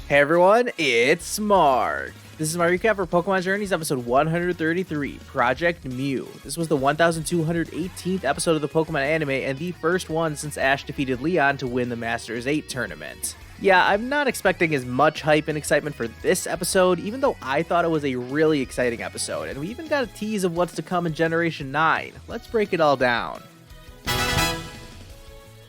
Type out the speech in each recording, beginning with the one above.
Hey everyone, it's Mark. This is my recap for Pokémon Journeys episode 133, Project Mew. This was the 1218th episode of the Pokémon anime and the first one since Ash defeated Leon to win the Masters 8 tournament. Yeah, I'm not expecting as much hype and excitement for this episode, even though I thought it was a really exciting episode, and we even got a tease of what's to come in Generation 9. Let's break it all down.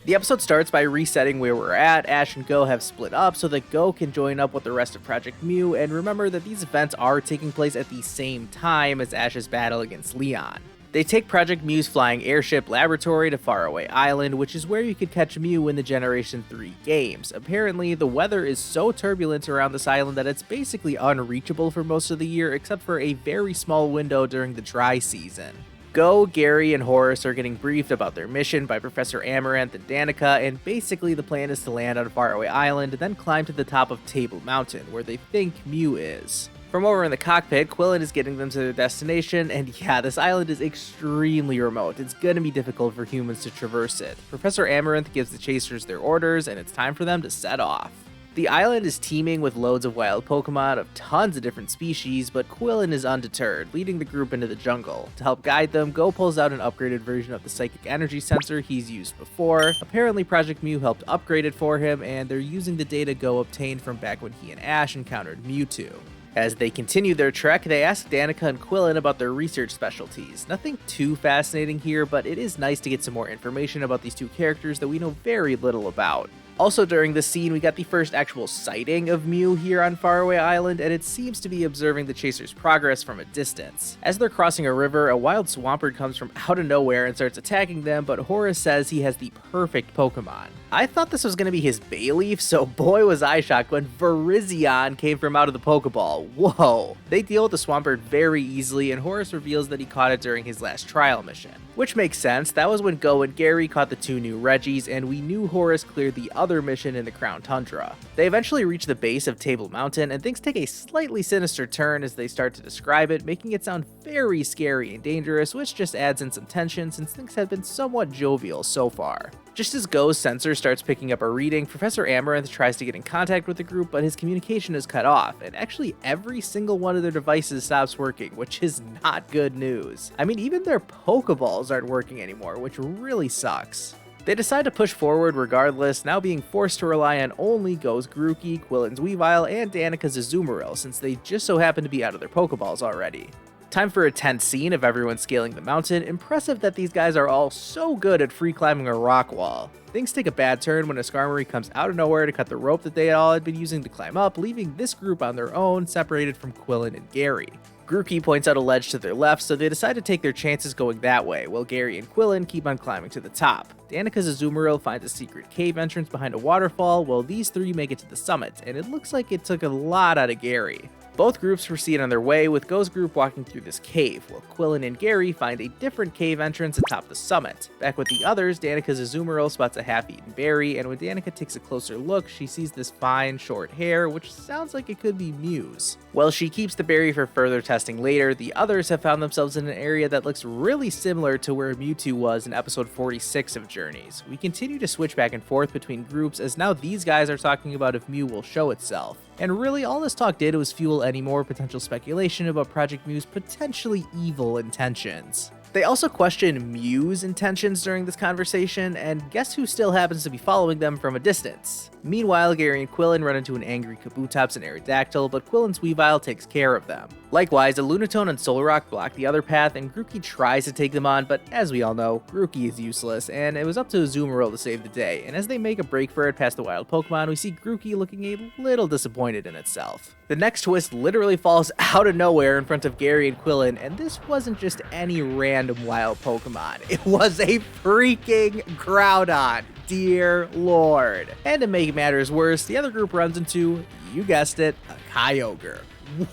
The episode starts by resetting where we're at. Ash and Go have split up so that Go can join up with the rest of Project Mew, and remember that these events are taking place at the same time as Ash's battle against Leon. They take Project Mew's flying airship laboratory to Faraway Island, which is where you could catch Mew in the Generation 3 games. Apparently, the weather is so turbulent around this island that it's basically unreachable for most of the year except for a very small window during the dry season. Go, Gary, and Horace are getting briefed about their mission by Professor Amaranth and Danica, and basically the plan is to land on Faraway Island and then climb to the top of Table Mountain, where they think Mew is. From over in the cockpit, Quillen is getting them to their destination, and yeah, this island is extremely remote. It's gonna be difficult for humans to traverse it. Professor Amaranth gives the chasers their orders, and it's time for them to set off. The island is teeming with loads of wild Pokemon of tons of different species, but Quillen is undeterred, leading the group into the jungle. To help guide them, Go pulls out an upgraded version of the psychic energy sensor he's used before. Apparently Project Mew helped upgrade it for him, and they're using the data Go obtained from back when he and Ash encountered Mewtwo. As they continue their trek, they ask Danica and Quillen about their research specialties. Nothing too fascinating here, but it is nice to get some more information about these two characters that we know very little about. Also during this scene, we got the first actual sighting of Mew here on Faraway Island, and it seems to be observing the chasers' progress from a distance. As they're crossing a river, a wild Swampert comes from out of nowhere and starts attacking them, but Horace says he has the perfect Pokemon. I thought this was going to be his Bayleaf, so boy was I shocked when Virizion came from out of the Pokeball. Whoa! They deal with the Swampert very easily, and Horace reveals that he caught it during his last trial mission. Which makes sense, that was when Go and Gary caught the two new Reggies, and we knew Horace cleared the other mission in the Crown Tundra. They eventually reach the base of Table Mountain, and things take a slightly sinister turn as they start to describe it, making it sound very scary and dangerous, which just adds in some tension since things have been somewhat jovial so far. Just as Go's sensor starts picking up a reading, Professor Amaranth tries to get in contact with the group, but his communication is cut off, and actually every single one of their devices stops working, which is not good news. I mean, even their Pokeballs aren't working anymore, which really sucks. They decide to push forward regardless, now being forced to rely on only Go's Grookey, Quillen's Weavile, and Danica's Azumarill, since they just so happen to be out of their Pokeballs already. Time for a tense scene of everyone scaling the mountain. Impressive that these guys are all so good at free climbing a rock wall. Things take a bad turn when a Skarmory comes out of nowhere to cut the rope that they all had been using to climb up, leaving this group on their own, separated from Quillen and Gary. Grookey points out a ledge to their left, so they decide to take their chances going that way, while Gary and Quillen keep on climbing to the top. Danica's Azumarill finds a secret cave entrance behind a waterfall, while these three make it to the summit, and it looks like it took a lot out of Gary. Both groups proceed on their way, with Go's group walking through this cave, while Quillen and Gary find a different cave entrance atop the summit. Back with the others, Danica's Azumarill spots a half-eaten berry, and when Danica takes a closer look, she sees this fine, short hair, which sounds like it could be Mew's. While she keeps the berry for further testing later, the others have found themselves in an area that looks really similar to where Mewtwo was in episode 46 of Journeys. We continue to switch back and forth between groups, as now these guys are talking about if Mew will show itself. And really, all this talk did was fuel any more potential speculation about Project Mew's potentially evil intentions. They also question Mew's intentions during this conversation, and guess who still happens to be following them from a distance? Meanwhile, Gary and Quillen run into an angry Kabutops and Aerodactyl, but Quillen's Weavile takes care of them. Likewise, a Lunatone and Solrock block the other path, and Grookey tries to take them on, but as we all know, Grookey is useless, and it was up to Azumarill to save the day, and as they make a break for it past the wild Pokemon, we see Grookey looking a little disappointed in itself. The next twist literally falls out of nowhere in front of Gary and Quillen, and this wasn't just any random wild Pokemon, it was a freaking Groudon! Dear Lord. And to make matters worse, the other group runs into, you guessed it, a Kyogre.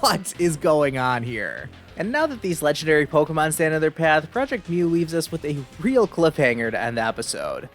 What is going on here? And now that these legendary Pokemon stand in their path, Project Mew leaves us with a real cliffhanger to end the episode.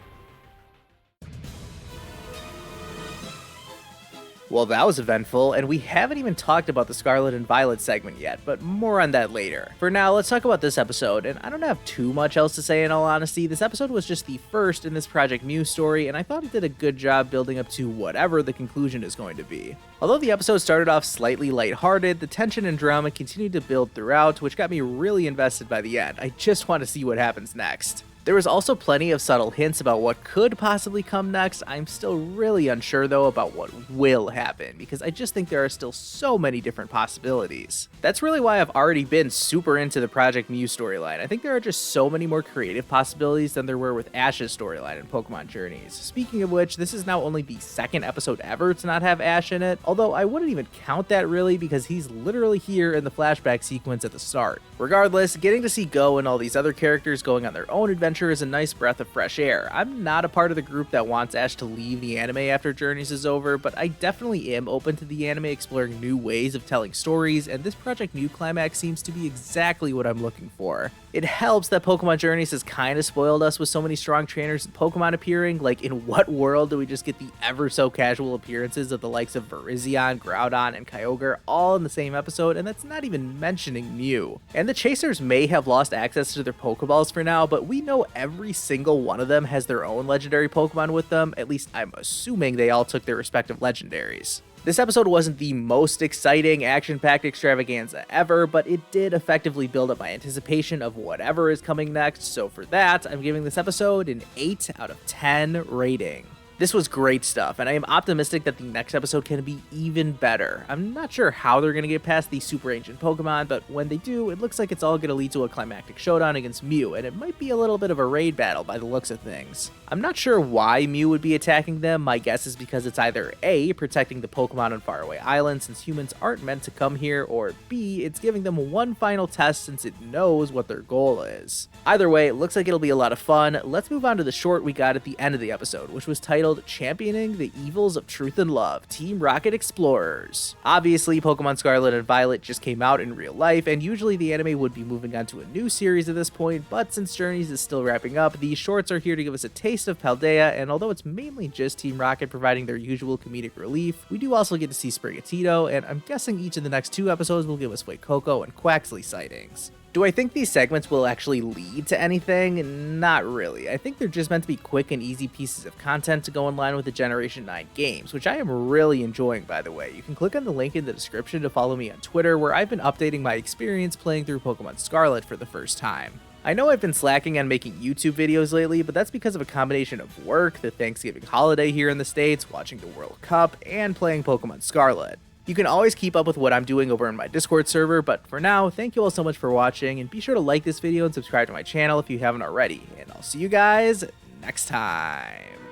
Well, that was eventful, and we haven't even talked about the Scarlet and Violet segment yet, but more on that later. For now, let's talk about this episode, and I don't have too much else to say in all honesty. This episode was just the first in this Project Mew story, and I thought it did a good job building up to whatever the conclusion is going to be. Although the episode started off slightly lighthearted, the tension and drama continued to build throughout, which got me really invested by the end. I just want to see what happens next. There was also plenty of subtle hints about what could possibly come next. I'm still really unsure though about what will happen, because I just think there are still so many different possibilities. That's really why I've already been super into the Project Mew storyline. I think there are just so many more creative possibilities than there were with Ash's storyline in Pokemon Journeys. Speaking of which, this is now only the second episode ever to not have Ash in it, although I wouldn't even count that really because he's literally here in the flashback sequence at the start. Regardless, getting to see Go and all these other characters going on their own adventure is a nice breath of fresh air. I'm not a part of the group that wants Ash to leave the anime after Journeys is over, but I definitely am open to the anime exploring new ways of telling stories, and this Project Mew climax seems to be exactly what I'm looking for. It helps that Pokemon Journeys has kinda spoiled us with so many strong trainers and Pokemon appearing. Like, in what world do we just get the ever so casual appearances of the likes of Virizion, Groudon, and Kyogre all in the same episode, and that's not even mentioning Mew. And the Chasers may have lost access to their Pokeballs for now, but we know every single one of them has their own legendary Pokemon with them. At least I'm assuming they all took their respective legendaries. This episode wasn't the most exciting, action-packed extravaganza ever, but it did effectively build up my anticipation of whatever is coming next, so for that, I'm giving this episode an 8 out of 10 rating. This was great stuff, and I am optimistic that the next episode can be even better. I'm not sure how they're going to get past these super ancient Pokemon, but when they do, it looks like it's all going to lead to a climactic showdown against Mew, and it might be a little bit of a raid battle by the looks of things. I'm not sure why Mew would be attacking them. My guess is because it's either A, protecting the Pokemon on faraway islands since humans aren't meant to come here, or B, it's giving them one final test since it knows what their goal is. Either way, it looks like it'll be a lot of fun. Let's move on to the short we got at the end of the episode, which was titled Championing the Evils of Truth and Love, Team Rocket Explorers. Obviously, Pokemon Scarlet and Violet just came out in real life, and usually the anime would be moving on to a new series at this point, but since Journeys is still wrapping up, these shorts are here to give us a taste of Paldea, and although it's mainly just Team Rocket providing their usual comedic relief, we do also get to see Sprigatito, and I'm guessing each of the next 2 episodes will give us Fuecoco and Quaxley sightings. Do I think these segments will actually lead to anything? Not really. I think they're just meant to be quick and easy pieces of content to go in line with the Generation 9 games, which I am really enjoying, by the way. You can click on the link in the description to follow me on Twitter, where I've been updating my experience playing through Pokemon Scarlet for the first time. I know I've been slacking on making YouTube videos lately, but that's because of a combination of work, the Thanksgiving holiday here in the States, watching the World Cup, and playing Pokemon Scarlet. You can always keep up with what I'm doing over in my Discord server, but for now, thank you all so much for watching, and be sure to like this video and subscribe to my channel if you haven't already, and I'll see you guys next time.